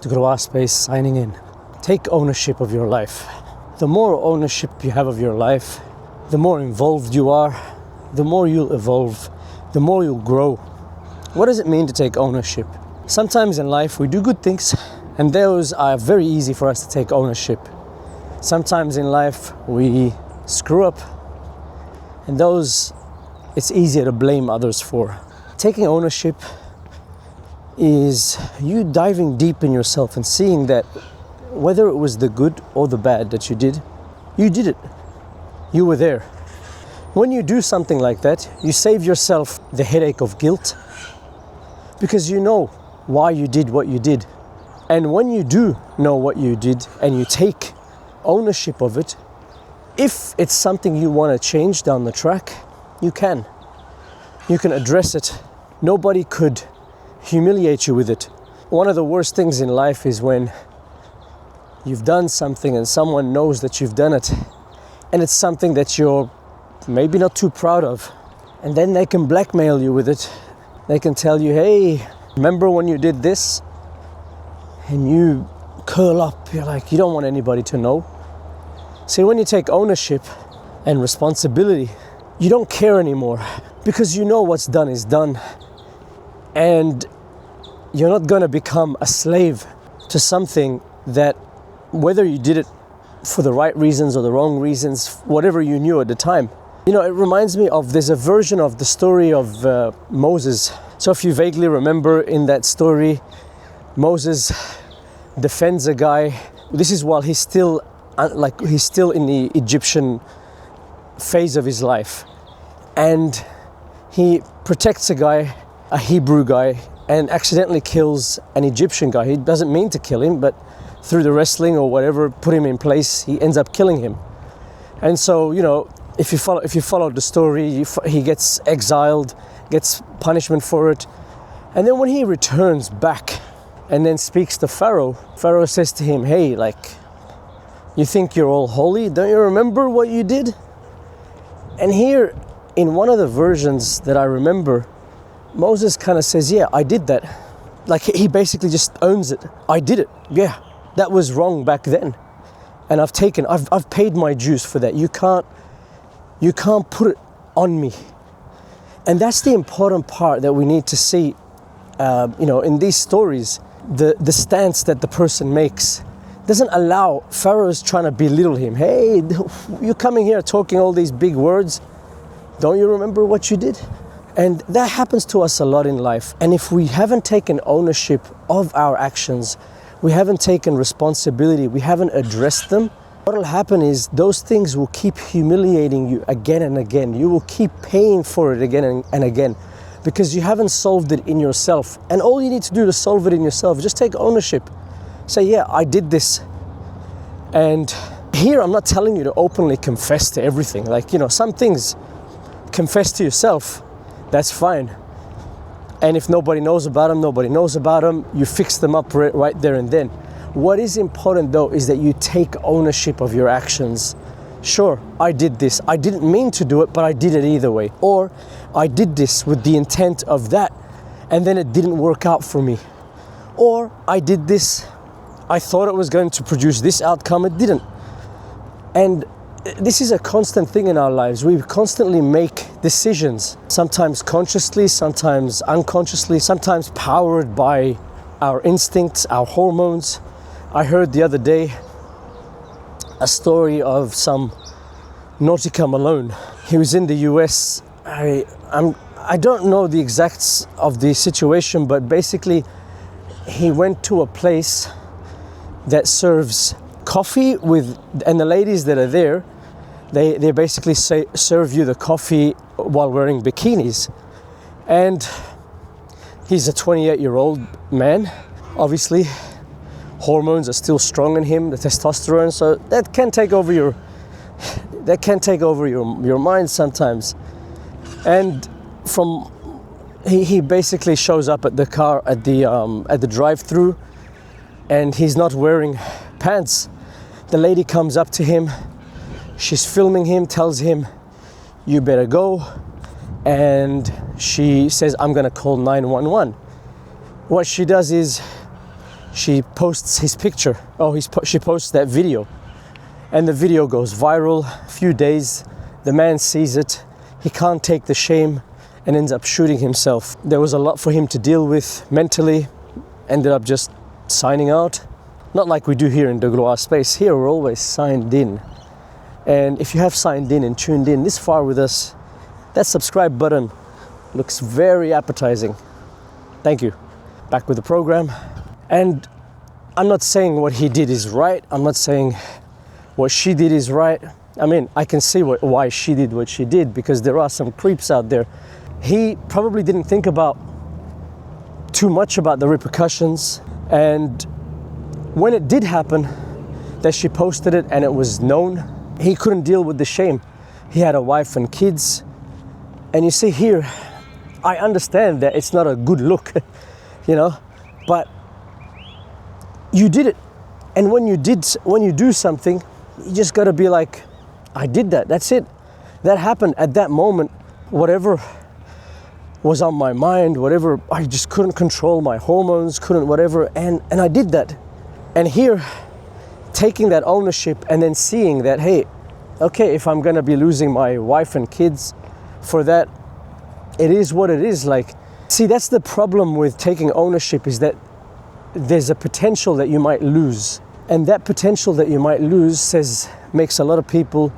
Degloirespace signing in. Take ownership of your life. The more ownership you have of your life, the more involved you are, the more you'll evolve, the more you'll grow. What does it mean to take ownership? Sometimes in life we do good things, and those are very easy for us to take ownership. Sometimes in life we screw up, and those it's easier to blame others for. Taking ownership is you diving deep in yourself and seeing that whether it was the good or the bad that you did it. You were there. When you do something like that, you save yourself the headache of guilt because you know why you did what you did. And when you do know what you did and you take ownership of it, if it's something you want to change down the track, you can. You can address it. Nobody could humiliate you with it. One of the worst things in life is when you've done something and someone knows that you've done it, and it's something that you're maybe not too proud of, and then they can blackmail you with it. They can tell you, hey, remember when you did this? And you curl up, you're like, you don't want anybody to know. See, when you take ownership and responsibility, you don't care anymore because you know what's done is done. And you're not going to become a slave to something that, whether you did it for the right reasons or the wrong reasons, whatever you knew at the time. You know, it reminds me of, there's a version of the story of Moses. So if you vaguely remember in that story, Moses defends a guy. This is while he's still in the Egyptian phase of his life. And he protects a guy, a Hebrew guy, and accidentally kills an Egyptian guy. He doesn't mean to kill him, but through the wrestling or whatever, put him in place, he ends up killing him. And so, you know, if you follow the story, he gets exiled, gets punishment for it. And then when he returns back and then speaks to Pharaoh, Pharaoh says to him, hey, like, you think you're all holy? Don't you remember what you did? And here, in one of the versions that I remember, Moses kind of says, yeah, I did that. Like, he basically just owns it. I did it. Yeah, that was wrong back then. And I've paid my dues for that. You can't put it on me. And that's the important part that we need to see, in these stories. The stance that the person makes doesn't allow Pharaoh's trying to belittle him. Hey, you're coming here talking all these big words. Don't you remember what you did? And that happens to us a lot in life. And if we haven't taken ownership of our actions, we haven't taken responsibility, we haven't addressed them, what will happen is those things will keep humiliating you again and again. You will keep paying for it again and again because you haven't solved it in yourself. And all you need to do to solve it in yourself is just take ownership. Say, yeah, I did this. And here I'm not telling you to openly confess to everything. Like, some things, confess to yourself. That's fine. And if nobody knows about them, nobody knows about them. You fix them up right there and then. What is important though is that you take ownership of your actions. Sure, I did this. I didn't mean to do it, but I did it either way. Or I did this with the intent of that, and then it didn't work out for me. Or I did this, I thought it was going to produce this outcome, it didn't. And this is a constant thing in our lives. We constantly make decisions, sometimes consciously, sometimes unconsciously, sometimes powered by our instincts, our hormones. I heard the other day a story of some Nautica Malone. He was in the US. I don't know the exacts of the situation, but basically he went to a place that serves coffee and the ladies that are there, they basically serve you the coffee while wearing bikinis. And he's a 28-year-old man. Obviously, hormones are still strong in him, the testosterone, so that can take over your mind sometimes. And he basically shows up at the car at the drive-through, and he's not wearing pants. The lady comes up to him, she's filming him, tells him, you better go, and she says, I'm gonna call 911. What she does is she posts his picture. She posts that video, and the video goes viral. A few days, the man sees it. He can't take the shame and ends up shooting himself. There was a lot for him to deal with mentally. Ended up just signing out. Not like we do here in Degloirespace. Here we're always signed in. And if you have signed in and tuned in this far with us, that subscribe button looks very appetizing. Thank you. Back with the program. And I'm not saying what he did is right. I'm not saying what she did is right. I mean, I can see why she did what she did, because there are some creeps out there. He probably didn't think about too much about the repercussions. And when it did happen, that she posted it and it was known, he couldn't deal with the shame. He had a wife and kids. And you see here, I understand that it's not a good look, but you did it. And when you do something, you just gotta be like, I did that, that's it. That happened at that moment. Whatever was on my mind, whatever, I just couldn't control my hormones, whatever, and I did that. And here, taking that ownership and then seeing that, hey, okay, if I'm gonna be losing my wife and kids for that, it is what it is. Like, see, that's the problem with taking ownership, is that there's a potential that you might lose. And that potential that you might lose makes a lot of people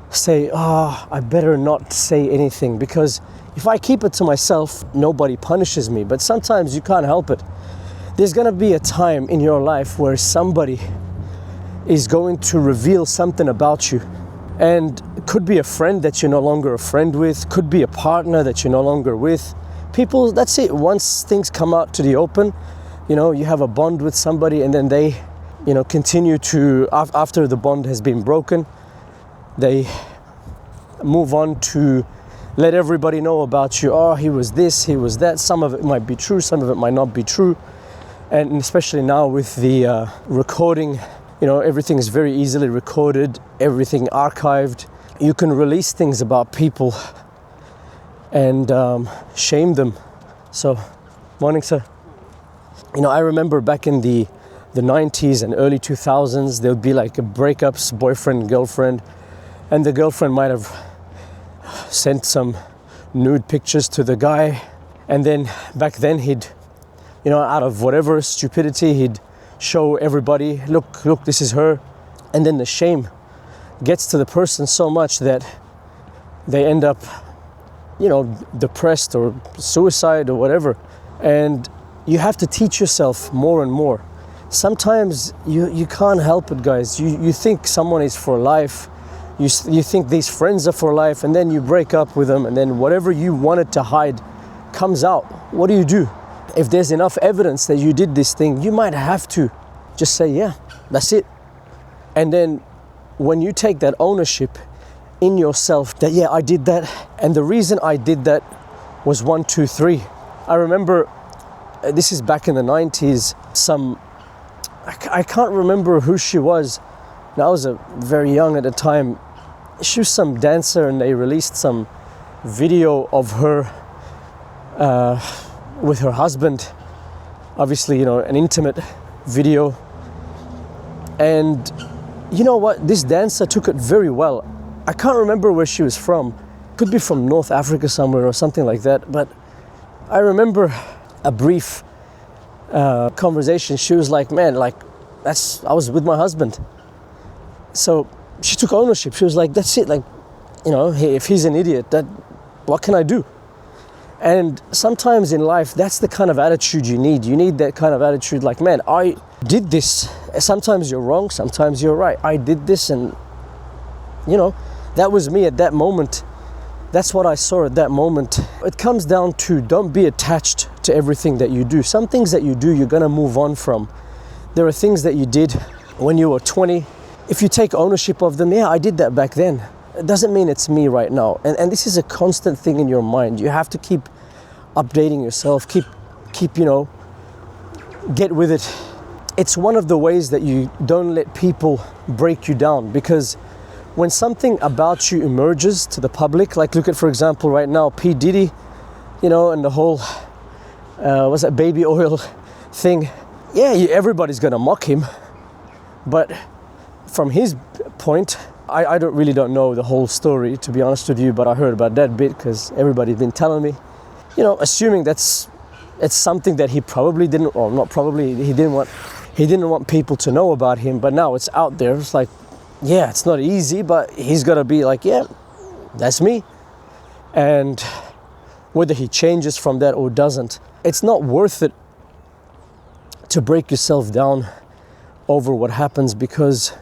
say, I better not say anything, because if I keep it to myself, nobody punishes me. But sometimes you can't help it. There's gonna be a time in your life where somebody is going to reveal something about you. And it could be a friend that you're no longer a friend with, could be a partner that you're no longer with. People, that's it. Once things come out to the open, you have a bond with somebody, and then they, continue to, after the bond has been broken, they move on to let everybody know about you. Oh, he was this, he was that. Some of it might be true, some of it might not be true. And especially now with the recording, everything is very easily recorded, everything archived. You can release things about people and shame them. So, morning, sir. I remember back in the 90s and early 2000s, there would be like breakups, boyfriend, girlfriend, and the girlfriend might have sent some nude pictures to the guy, and then back then he'd, out of whatever stupidity, he'd show everybody, look, this is her. And then the shame gets to the person so much that they end up, depressed or suicide or whatever. And you have to teach yourself more and more. Sometimes you can't help it, guys. You think someone is for life. You think these friends are for life, and then you break up with them, and then whatever you wanted to hide comes out. What do? If there's enough evidence that you did this thing, you might have to just say, yeah, that's it. And then when you take that ownership in yourself, that, yeah, I did that, and the reason I did that was 1, 2, 3. I remember, this is back in the 90s, I can't remember who she was. I was very young at the time. She was some dancer, and they released some video of her with her husband. Obviously, an intimate video. And you know what? This dancer took it very well. I can't remember where she was from. Could be from North Africa somewhere or something like that. But I remember a brief conversation. She was like, man, I was with my husband. So she took ownership. She was like, that's it. Hey, if he's an idiot, what can I do? And sometimes in life, that's the kind of attitude you need. You need that kind of attitude, like, man, I did this. Sometimes you're wrong, sometimes you're right. I did this, and, that was me at that moment. That's what I saw at that moment. It comes down to, don't be attached to everything that you do. Some things that you do, you're gonna move on from. There are things that you did when you were 20. If you take ownership of them, yeah, I did that back then. It doesn't mean it's me right now. And this is a constant thing in your mind. You have to keep updating yourself, keep, get with it. It's one of the ways that you don't let people break you down, because when something about you emerges to the public, like look at, for example, right now, P. Diddy, and the whole, baby oil thing. yeah, everybody's gonna mock him, but from his point, I really don't know the whole story, to be honest with you, but I heard about that bit because everybody's been telling me. You know, assuming it's something that he probably didn't, or not probably, he didn't want people to know about him, but now it's out there. It's like, yeah, it's not easy, but he's got to be like, yeah, that's me. And whether he changes from that or doesn't, it's not worth it to break yourself down over what happens, because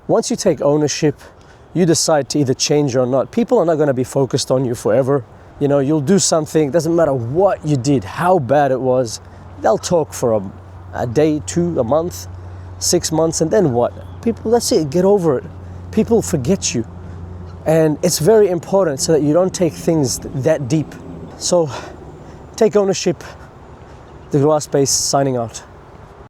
once you take ownership, you decide to either change or not. People are not going to be focused on you forever. You know, you'll do something, doesn't matter what you did, how bad it was. They'll talk for a day, 2, a month, 6 months, and then what? People, that's it, get over it. People forget you. And it's very important so that you don't take things that deep. So take ownership. Degloirespace signing out.